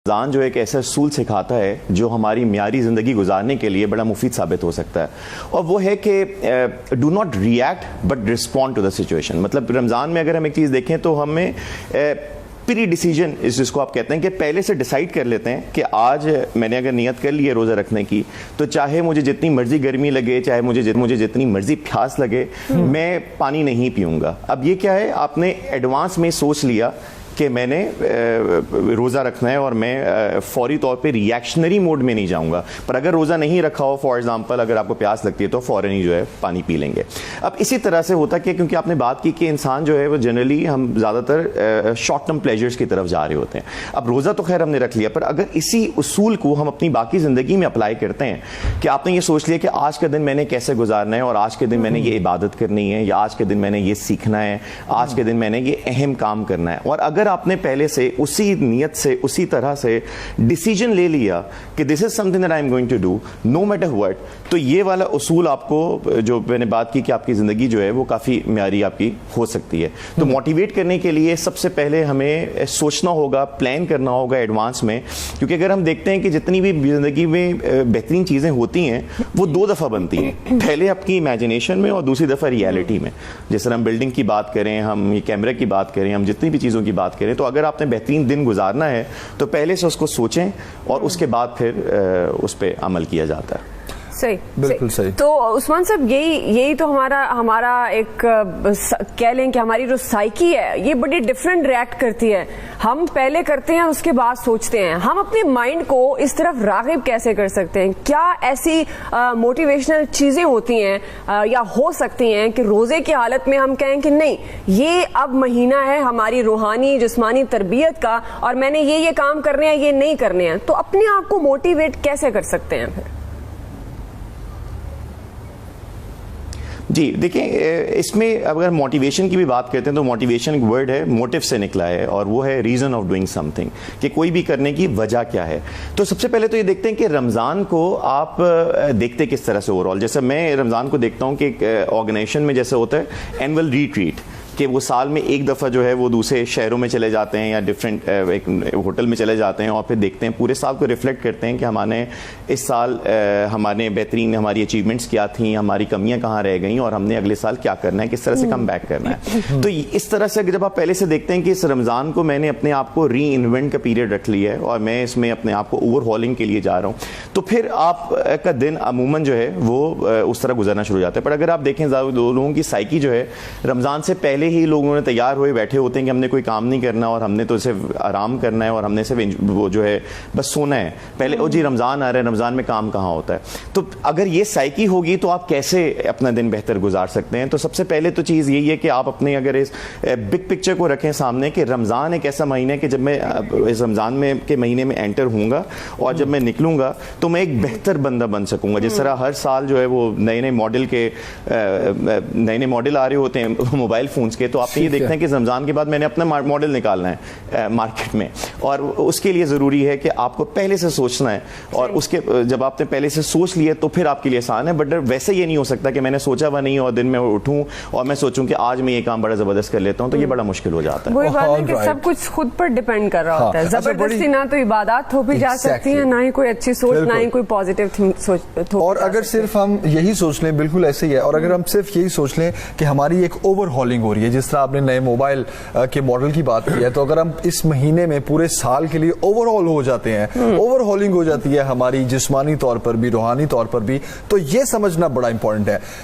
رمضان جو ایک ایسا اصول سکھاتا ہے جو ہماری معیاری زندگی گزارنے کے لیے بڑا مفید ثابت ہو سکتا ہے، اور وہ ہے کہ do not react but respond to the situation. مطلب رمضان میں اگر ہم ایک چیز دیکھیں تو ہمیں پری ڈیسیجن جس کو آپ کہتے ہیں کہ پہلے سے ڈیسائیڈ کر لیتے ہیں کہ آج میں نے اگر نیت کر لی ہے روزہ رکھنے کی تو چاہے مجھے جتنی مرضی گرمی لگے، چاہے مجھے جتنی مرضی پیاس لگے، میں پانی نہیں پیوں گا. اب یہ کیا ہے، آپ نے ایڈوانس میں سوچ لیا کہ میں نے روزہ رکھنا ہے اور میں فوری طور پہ ریئیکشنری موڈ میں نہیں جاؤں گا. پر اگر روزہ نہیں رکھا ہو، فار ایگزامپل اگر آپ کو پیاس لگتی ہے تو فوراً ہی جو ہے پانی پی لیں گے. اب اسی طرح سے ہوتا کہ کیونکہ آپ نے بات کی کہ انسان جو ہے وہ جنرلی ہم زیادہ تر شارٹ ٹرم پلیجرز کی طرف جا رہے ہوتے ہیں. اب روزہ تو خیر ہم نے رکھ لیا، پر اگر اسی اصول کو ہم اپنی باقی زندگی میں اپلائی کرتے ہیں کہ آپ نے یہ سوچ لیا کہ آج کا دن میں نے کیسے گزارنا ہے، اور آج کے دن میں نے یہ عبادت کرنی ہے، یا آج کے دن میں نے یہ سیکھنا ہے، آج کے دن میں نے یہ اہم کام کرنا ہے، اور اگر آپ نے پہلے سے اسی نیت سے اسی طرح سے ڈیسیجن لے لیا کہ this is something that I am going to do no matter what, تو یہ والا اصول آپ کو جو میں نے بات کی کہ آپ کی زندگی جو ہے وہ کافی معیاری آپ کی ہو سکتی ہے. تو موٹیویٹ کرنے کے لیے سب سے پہلے ہمیں سوچنا ہوگا، پلان کرنا ہوگا ایڈوانس میں، کیونکہ اگر ہم دیکھتے ہیں کہ جتنی بھی زندگی میں بہترین چیزیں ہوتی ہیں وہ دو دفعہ بنتی ہیں، پہلے آپ کی امیجنیشن میں اور دوسری دفعہ ریئلٹی میں. جس طرح ہم بلڈنگ کی بات کریں، ہم کیمرے کی بات کریں، ہم جتنی بھی چیزوں کی بات کریں، تو اگر آپ نے بہترین دن گزارنا ہے تو پہلے سے اس کو سوچیں اور اس کے بعد پھر اس پہ عمل کیا جاتا ہے. صحیح، بالکل صحیح. تو عثمان صاحب یہی تو ہمارا ایک کہہ لیں کہ ہماری جو سائیکی ہے یہ بڑی ڈفرینٹ ریئیکٹ کرتی ہے. ہم پہلے کرتے ہیں، اس کے بعد سوچتے ہیں. ہم اپنے مائنڈ کو اس طرف راغب کیسے کر سکتے ہیں؟ کیا ایسی موٹیویشنل چیزیں ہوتی ہیں یا ہو سکتی ہیں کہ روزے کی حالت میں ہم کہیں کہ نہیں، یہ اب مہینہ ہے ہماری روحانی جسمانی تربیت کا، اور میں نے یہ کام کرنے ہیں، یہ نہیں کرنے ہیں، تو اپنے آپ کو موٹیویٹ کیسے کر سکتے ہیں پھر؟ جی دیکھیں، اس میں اگر موٹیویشن کی بھی بات کرتے ہیں تو موٹیویشن ایک ورڈ ہے، موٹیو سے نکلا ہے، اور وہ ہے reason of doing some thing, کہ کوئی بھی کرنے کی وجہ کیا ہے. تو سب سے پہلے تو یہ دیکھتے ہیں کہ رمضان کو آپ دیکھتے کس طرح سے اوور آل. جیسے میں رمضان کو دیکھتا ہوں کہ ایک آرگنائزیشن میں جیسے ہوتا ہے اینول ریٹریٹ، کہ وہ سال میں ایک دفعہ جو ہے وہ دوسرے شہروں میں چلے جاتے ہیں یا ڈفرینٹ ایک ہوٹل میں چلے جاتے ہیں، اور پھر دیکھتے ہیں پورے سال کو ریفلیکٹ کرتے ہیں کہ ہمارے اس سال ہمارے بہترین ہماری اچیومنٹس کیا تھیں، ہماری کمیاں کہاں رہ گئیں، اور ہم نے اگلے سال کیا کرنا ہے، کس طرح سے کم بیک کرنا ہے. تو اس طرح سے جب آپ پہلے سے دیکھتے ہیں کہ اس رمضان کو میں نے اپنے آپ کو ری انوینٹ کا پیریڈ رکھ لیا ہے اور میں اس میں اپنے آپ کو اوور ہالنگ کے لیے جا رہا ہوں، تو پھر آپ کا دن عموماً جو ہے وہ اس طرح گزرنا شروع ہو جاتا ہے. پر اگر آپ دیکھیں لوگوں کی سائیکی جو ہے رمضان سے پہلے ہی لوگوں نے تیار ہوئے بیٹھے ہوتے ہیں کہ ہم نے کوئی کام نہیں کرنا اور ہم نے تو صرف آرام کرنا ہے اور ہم نے صرف وہ جو ہے بس سونا ہے. پہلے جی رمضان آ رہا ہے، رمضان میں کام کہاں ہوتا ہے. تو اگر یہ سائیکی ہوگی تو آپ کیسے اپنا دن بہتر گزار سکتے ہیں؟ تو سب سے پہلے تو چیز یہی ہے کہ آپ اپنے اگر اس بگ پکچر کو رکھیں سامنے کہ رمضان ایک ایسا مہینہ ہے کہ جب میں اس رمضان میں کے مہینے میں انٹر ہوں گا اور جب میں نکلوں گا تو میں ایک بہتر بندہ بن سکوں گا. جس طرح ہر سال جو ہے وہ نئے ماڈل آ رہے ہوتے ہیں موبائل فونز کے، تو آپ نے یہ دیکھنا ہے کہ رمضان کے بعد میں نے اپنا ماڈل نکالنا ہے مارکیٹ میں، اور اس کے لیے ضروری ہے کہ آپ کو پہلے سے سوچنا ہے، اور اس کے جب آپ نے پہلے سے سوچ لیا تو پھر آپ کے لیے آسان ہے. بٹ ویسے یہ نہیں ہو سکتا کہ میں نے سوچا ہوا نہیں اور دن میں اٹھوں اور میں سوچوں کہ آج میں یہ کام بڑا زبردست کر لیتا ہوں، تو یہ بڑا مشکل ہو جاتا ہے. وہی بات ہے کہ سب کچھ خود پر ڈیپینڈ کر رہا ہوتا ہے. زبردستی نہ تو عبادات ہو بھی جا سکتی ہیں، نہ ہی کوئی اچھی سوچ، نہ ہی کوئی پازیٹیو تھنک. اور اگر صرف ہم یہی سوچ لیں، بالکل ایسے ہی ہے، اور اگر ہم صرف یہی سوچ لیں کہ ہماری ایک اوور ہالنگ ہو رہی ہے، جس طرح آپ نے نئے موبائل کے ماڈل کی بات کی ہے، تو اگر ہم اس مہینے میں پورے سال کے لیے اوور ہال ہو جاتے ہیں، اوور ہالنگ ہو جاتی ہے ہماری جسمانی طور پر بھی روحانی طور پر بھی، تو یہ سمجھنا بڑا امپورٹنٹ ہے.